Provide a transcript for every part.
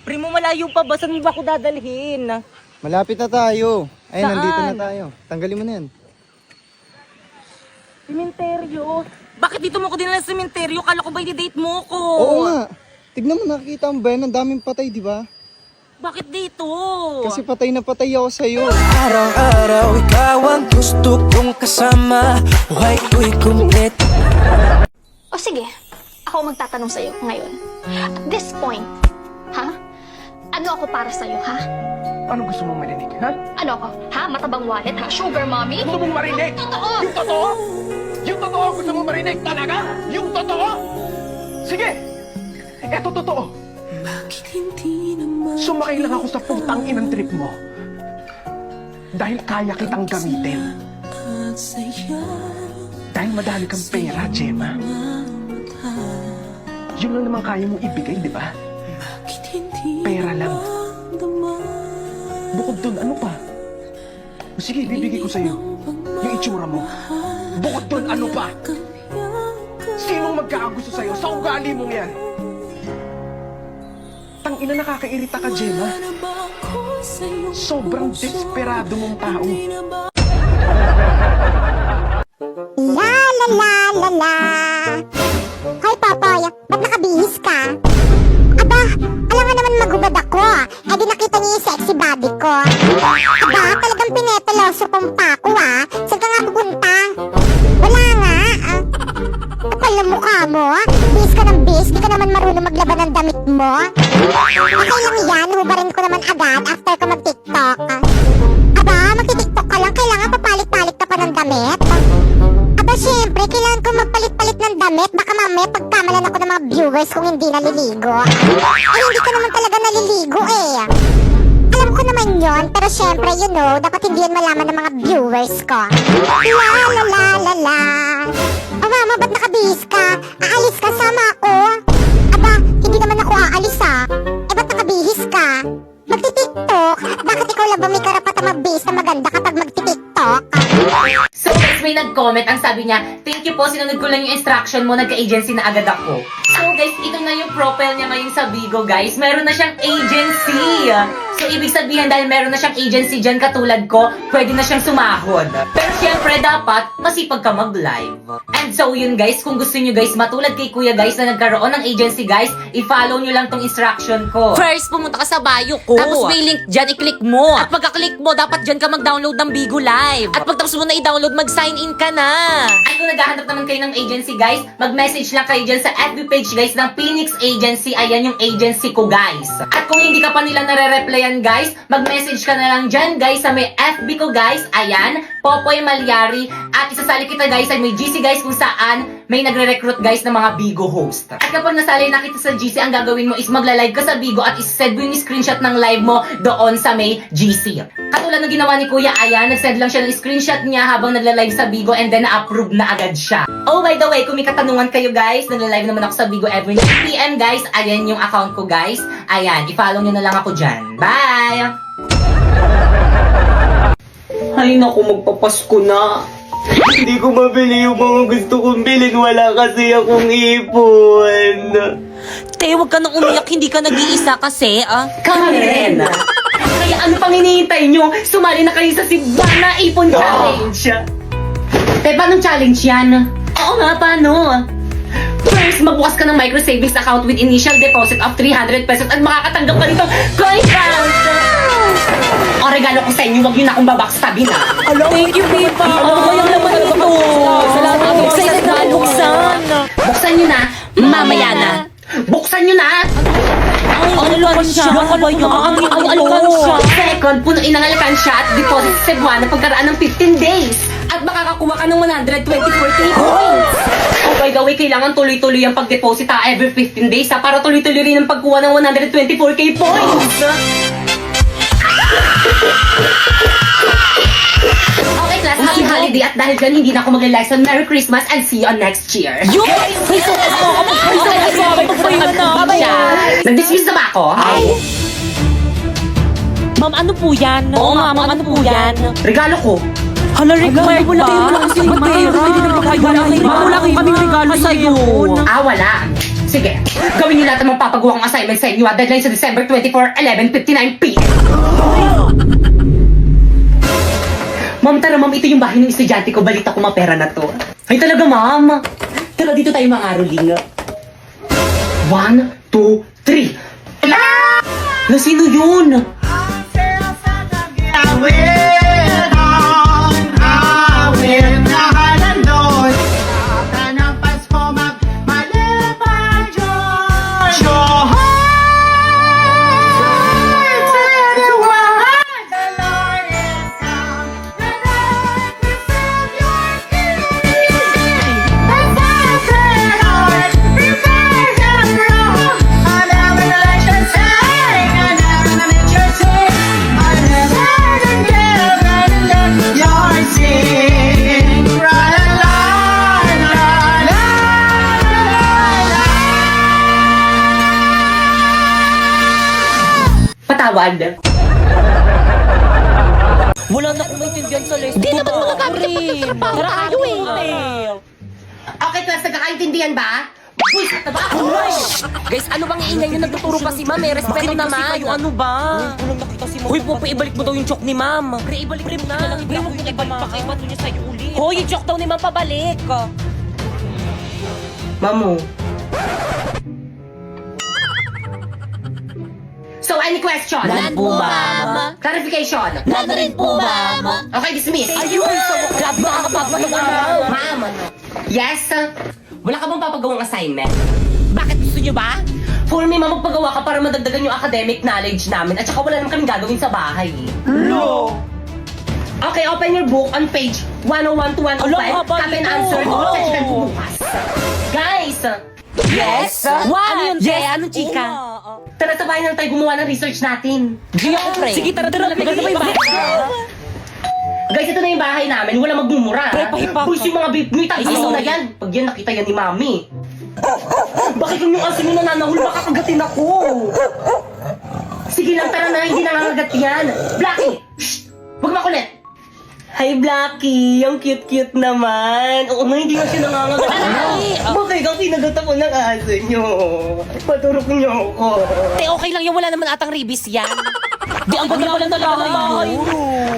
Primo, malayo pa ba? Saan mo ba ako dadalhin? Malapit na tayo. Ay, Saan? nandito na tayo. Tanggalin mo na yan. Sementeryo? Bakit dito mo ko dinala sa sementeryo? Kala ko ba i-date mo ko? Oo nga. Tignan mo, nakikita mo ba yan? Ang daming patay, di ba? Bakit dito? Kasi patay na patay ako sa'yo. Araw-araw ikaw ang gusto kong kasama. Buhay ko'y kumplet. O sige, ako magtatanong sa'yo ngayon. At this point, ha? Ano ako para sa'yo, ha? Ano gusto mong marinig, ha? Ano ako? Ha? Matabang wallet, ha? Sugar mommy? Gusto mong marinig? Totoo! Yung totoo? Yung totoo gusto mong marinig talaga? Yung totoo? Sige! Eto totoo. Sumakay lang ako sa putang inang trip mo. Dahil kaya kitang gamitin. Dahil madali kang pera, Gemma. Yun lang naman kaya mong ibigay, di ba? Pera lang. Bukod dun, ano pa? O sige, bibigay ko sa'yo yung itsura mo. Bukod dun, ano pa? Sinong magkakagusto sa'yo sa ugali mong yan? Tangina, nakakairita ka, Gemma. Sobrang desperado mong tao. La la la la la. Hoy Popoy, ba't nakabihis ka? Aba, alam nga naman magubad ako. Eh di nakita niyo yung sexy body ko. Aba, talagang pineteloso kong pa ako Saan ka nga pupunta? Wala nga. Kapal na mukha mo. Bis ka ng bis, di ka naman marunong maglaban ng damit mo. Okay lang yan, hubarin ko naman agad after ko mag-tiktok. Aba, magti-tiktok ka lang, kailangan papalit-palit ka pa ng damit. Aba, syempre, kailangan ko magpalit-palit ng damit. Baka mamaya pagkamalan ako ng mga viewers kung hindi naliligo. Eh, hindi ka naman talaga naliligo Alam ko naman yon, pero syempre, you know, dapat hindi yan malaman ng mga viewers ko. La la la la la. O mama, ba't nakabihis ka? Aalis ka, sama ako. Aba, hindi naman ako aalis Eh, ba't nakabihis ka? Magti-tiktok? Bakit ikaw lang ba may karapatang magbihis na maganda kapag magti-tiktok? So guys, may nag-comment. Ang sabi niya, thank you po, sinunod ko lang yung instruction mo, nagka-agency na agad ako. So guys, ito na yung profile niya ngayon sa Bigo, guys. Meron na siyang agency. So ibig sabihin, dahil meron na siyang agency dyan katulad ko, pwede na siyang sumahod. Pero syempre, dapat masipag ka mag-live. And so yun guys, kung gusto nyo guys, matulad kay kuya guys na nagkaroon ng agency guys, i-follow nyo lang tong instruction ko. First, pumunta ka sa bio ko. Tapos may link dyan, i-click mo. At pagka-click mo, dapat dyan ka mag-download ng Bigo Live. At pagtapos mo na i-download, mag-sign in ka na. At kung naghahanap naman kayo ng agency guys, mag-message lang kayo dyan sa FB page guys ng Phoenix Agency. Ayan yung agency ko guys. At kung hindi ka pa nila nare-replyan guys, mag-message ka na lang dyan guys sa may FB ko guys. Ayan, Popoy Malyari. At isasali kita guys ay may GC guys kung saan may nagre-recruit guys ng mga Bigo host. At kapag nasali na kita sa GC, ang gagawin mo is magla-live ka sa Bigo at isend mo yung screenshot ng live mo doon sa may GC. Katulad ng ginawa ni Kuya, ayan, nag-send lang siya ng screenshot niya habang nagla-live sa Bigo and then na-approve na agad siya. Oh, by the way, kung may katanungan kayo guys, nagla-live naman ako sa Bigo every 9 PM guys. Ayan yung account ko guys. Ayan, i-follow nyo na lang ako dyan. Bye! Ay naku, magpapasko na. Hindi ko mabili yung mga gusto kong bilhin. Wala kasi akong ipon. Te, huwag ka nang umiyak, hindi ka nag-iisa kasi, Karen! Kaya ano pang hinihintay nyo? Sumali na kayo sa Sibana Ipon Challenge! Te, paano challenge yan? Oo nga, paano? First, magbukas ka ng micro savings account with initial deposit of 300 pesos at makakatanggap ka nito coin count! O, regalo ko sa inyo, huwag nyo na akong babackstabin Thank you, Pipa! Ano ba yung laman nito? Salamat, excited na buksan! Buksan nyo na, mamaya na! Buksan nyo na! Ay, alkansya! Ang alkansya! Second, punuin ang alkansya at deposit sa Cebuana pagkaraan ng 15 days! At makakakuha ka ng 124k points! Oh, by the way, kailangan tuloy-tuloy ang pag-deposit every 15 days para tuloy-tuloy rin ang pagkuha ng 124k points! Okay, class, happy holiday at dahil dyan hindi na ako mag-lesson. Merry Christmas and see you on next year! Nag-dismiss na ba ako? Ma'am, ano po yan? Oo nga, ma'am, ano po yan? Regalo ko. Hala, required ba? Wala kasi magbayad. Wala kaming regalo sa'yo. Wala. Sige, gawin niyo lahat ng mapapagawa kong assignment sa inyo. Deadline sa December 24, 11:59 p.m. Ma'am, tara ma'am, ito yung bahay ng estudyante ko. Balita ko mapera na to. Ay talaga ma'am. Tara dito tayo mga aroling. 1, 2, 3. Na sino yun? Patawad. Wala na akong maintindihan sa lesson. Di naman magagamit yung pagtatrabaho tayo eh. Okay, class, nagkakaintindihan ba? Buisit na ba ako? Guys, ano bang iingay nyo? Nagtuturo pa si ma'am eh. Respeto naman. Kayo, ano ba? Uy, Popo, ibalik mo daw yung chok ni ma'am. Pre, ibalik mo na. Pre, huwag mo ibalik. Pakaibat nyo sa'yo ulit. Hoy, yung chok daw ni ma'am pabalik. Mamu. So, any question? None po, ma'am. Clarification? None rin po, ma'am. Okay, dismiss. Ayun, so, grabe nakakapagpapagawa na. Ma'am, yes? Wala ka bang papagawang assignment? Bakit gusto nyo ba? Full me, ma'am, magpagawa ka para madagdagan yung academic knowledge namin at saka wala naman kaming gagawin sa bahay. No! Okay, open your book on page 101 to 105. Ala, haba Copy and nito. answer. Oh. Check po bukas. Guys, Yes? What? Ano yun, Yes, Anong chika? tara sabahin na tayo gumawa ng research natin. G ako, pre. Sige, tara. Maganda ba yung bahay? Guys, ito na yung bahay namin. Wala magmumura. Pre, pahipa. Boys, yung mga beef meat, isaw na yan. Pag yan, nakita yan ni Mami. Bakit yung asin yung nananahul? Baka kagatin ako. Sige lang, tara na. Hindi nangangagat yan. Blackie! Shh! Huwag makulit. Hi, Blackie. Ang cute-cute naman. Oo nga, hindi na siya nangangagat. Bakit ikaw kinagat ako ng aso nyo? Paturok nyo ako. Te, okay lang yan. Wala naman atang ribis yan. Di, ang ganda pala talaga ng bahay.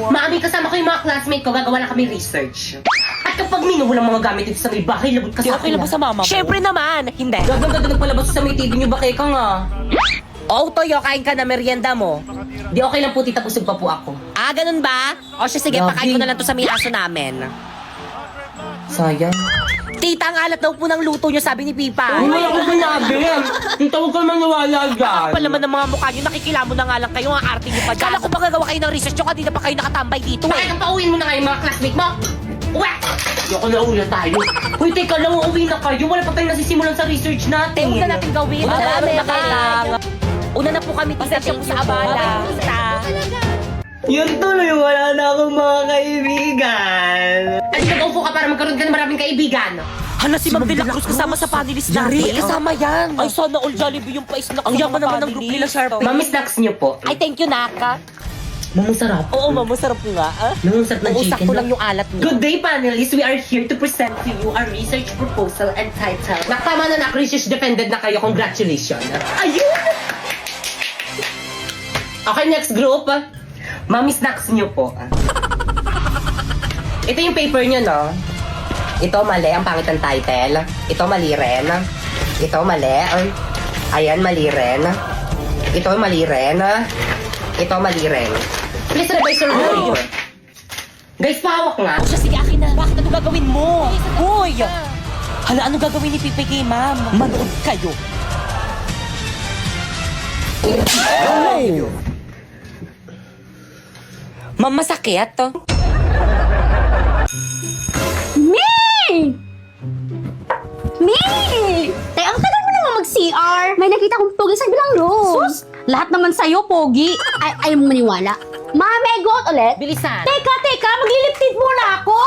Mami, kasama ko yung mga classmate ko, gagawa na kami research. At kapag walang mga gamit dito sa may bahay, labot ka Di, sa okay akin. lang ba sa mama mo? Siyempre naman. Hindi. Gaganda nagpalabas sa may TV nyo, bakit ka nga? Oh, Toyo, kain ka na merienda mo. Di okay lang po, tita, pusog pa po ako. Ah, ganun ba? O siya, sige, Grabe. pakain ko na lang to sa may aso namin. Sayang. Tita, ang alat daw po ng luto nyo, sabi ni Pipa. Wala ko sinabi. Tita, huwag ka maniwala dyan. Kapal naman ng mga mukha nyo, nakikilamo na nga lang kayo, ang arte nyo pa dyan. Kala ko ba gagawa kayo ng research nyo, kanina pa kayo nakatambay dito Bakit eh. ang pauwiin mo na nga yung mga classmate mo? Uwe! Ayoko na uwi na tayo. Uy, teka lang, uuwi na kayo. Wala pa tayong nasisimulan sa research natin. Huwag na natin gawin. Madami na kailangan. Una na po kami, tita, siya po sa abala. Tita. Yun tuloy, wala na akong mga kaibigan. At nag-upo ka para magkaroon ka ng maraming kaibigan. Hala, si Ma'am De La Cruz kasama sa panelist natin. Kasama yan. Ay, sana all Jollibee yung pa-snack. Ang yaman naman ng group nila, Sharpie. Mami, snacks niyo po. Ay, thank you, Naka. Mamang sarap. Oo, Ma'am, masarap nga. Mamang sarap ng Uusap chicken. ko lang yung alat niya. Good day, panelists. We are here to present to you our research proposal entitled Nakama na research defended na kayo. Congratulations. Ayun! Okay, next group. Mami, snacks niyo po. Ito yung paper niyo, no? Ito mali, ang pangit ng title. Ito mali rin. Ito mali. Ayan, mali rin. Ito mali rin. Ito mali rin. Please revise your work. Guys, pahawak nga. O siya, sige, akin na. Bakit ano gagawin mo? Hoy! Hala, ano gagawin ni Pipe kay Ma'am? Manood kayo. Ma'am, masakit? Me! Tay, ang tagal mo naman mag-CR. May nakita kong pogi sa bilang room. Sus, lahat naman sa'yo, pogi. Ayaw mo maniwala. Mami, go out ulit. Bilisan. Teka, magliliptid muna ako.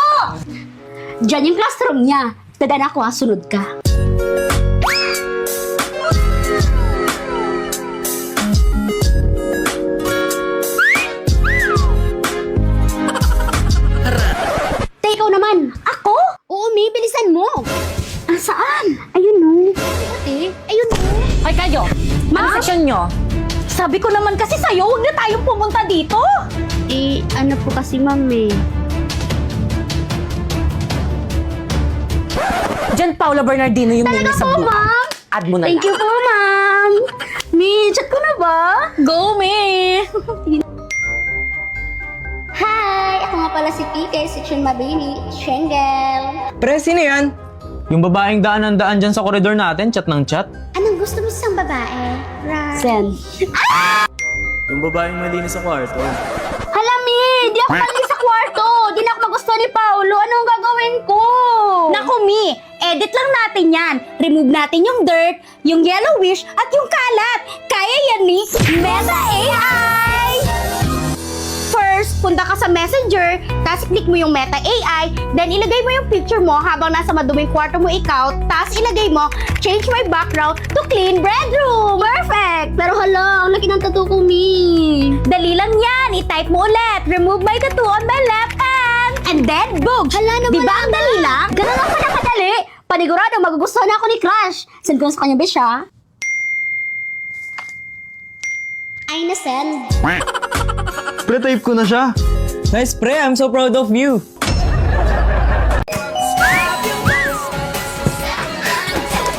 Diyan yung classroom niya. Dadan ako ha, sunod ka. Tay, ikaw naman. Ako? Oo, May, bilisan mo. Ah, saan? Ayun no. Ate, ayun Sabi ko naman kasi sa'yo, huwag na tayong pumunta dito. Eh, ano po kasi ma'am eh. Diyan, Paula Bernardino yung name Talaga sa po, book. ma'am? Add mo na Thank you po, ma'am. Mi, chat ko na ba? Go, Mi! Hi! Ako nga pala si PK, Section Mabini, Shengel. Pre, sino yan? Yung babaeng daan dyan sa koridor natin, chat ng chat. Anong gusto mo sa babae? Sen. Yung babaeng malinis sa kwarto. Hala, Mi! Di ako mali sa kwarto! Di na ako magusto ni Paolo. Anong gagawin ko? Naku, Mi! Edit lang natin yan. Remove natin yung dirt, yung yellowish, at yung kalat. Kaya yan, Mi! Meta AI! First, punta ka sa Messenger, tapos click mo yung Meta AI, then ilagay mo yung picture mo habang nasa maduming kwarto mo ikaw, tapos ilagay mo, change my background to clean bedroom. Perfect! Pero hala, ang laki ng tattoo ko, Mi. Dali lang yan. I-type mo ulit. Remove my tattoo on my left hand. And then, boom! Hala, nawala Diba ang dali lang? Ganun lang pala kadali. Panigurado, magugustuhan na ako ni Crush. Send ko na sa kanya, besh, ha? Ay, nasend. Pre, type ko na siya. Nice, pre. I'm so proud of you.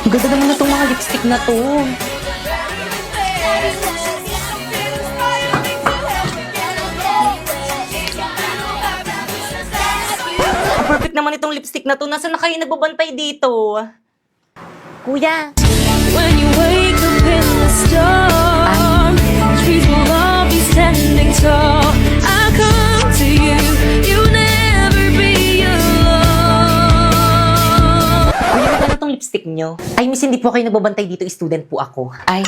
Ang ganda naman na itong mga lipstick na to. Ang perfect naman itong lipstick na to. Nasaan na kayo nagbabantay dito? Kuya. When you wake up in the storm, trees will all be standing tall. I come to you, you'll never be alone. Kuya, magkano itong lipstick nyo? Ay, miss, hindi po kayo nagbabantay dito. Student po ako. Ay.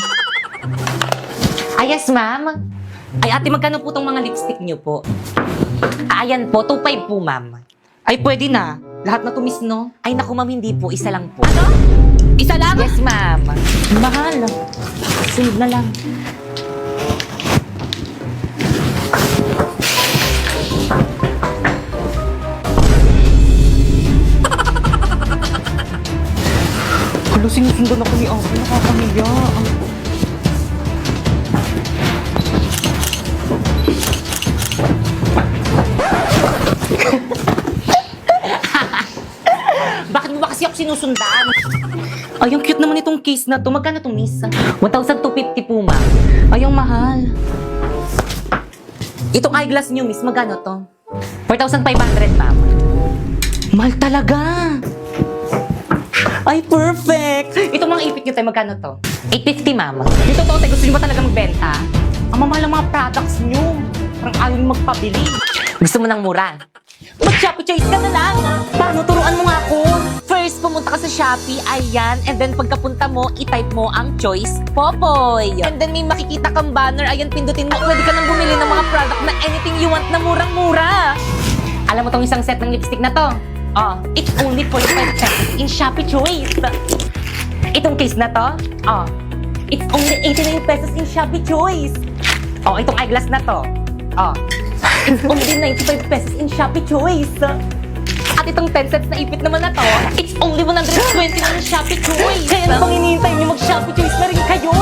Ay, yes, ma'am. Ay, ate, magkano po itong mga lipstick nyo po? Ayan po, 2.5 po, ma'am. Ay, pwede na. Lahat na to, miss, no? Ay, naku, ma'am, hindi po. Isa lang po. Ano? Isa lang? Yes, ma'am. Mahal. Sunod na lang. Hala, sinusundan ako ni Ate. Nakakamiya. Bakit mo ba kasi ako sinusundan? Ay, ang cute naman itong case na to. Magkano to, miss? 1,250 po, ma'am. Ay, ang mahal. Itong eyeglass nyo, miss, magkano to? 4,500, ma'am. Mahal talaga. Ay, perfect! Itong mga ipit nyo tayo, magkano to? 850, ma'am. Yung totoo tayo, gusto nyo ba talaga magbenta? Ang mamahal ng mga products nyo. Parang ayaw nyo magpabili. Gusto mo ng mura? Mag-Shopee Choice ka na lang! Paano? Turuan mo nga ako! First, pumunta ka sa Shopee, ayan. And then, pagkapunta mo, i-type mo ang choice, Popoy. And then, may makikita kang banner, ayan, pindutin mo. Pwede ka nang bumili ng mga product na anything you want na murang-mura. Alam mo tong isang set ng lipstick na to? Oh, it's only 45 pesos in Shopee Choice. Itong case na to? Oh, it's only 89 pesos in Shopee Choice. Oh, itong eyeglass na to? Oh, it's only 95 pesos in Shopee Choice. At itong 10 sets na ipit naman na to, it's only 120 na in Shopee Choice. Kaya ano bang hinihintay niyo? Mag-Shopee Choice na rin kayo.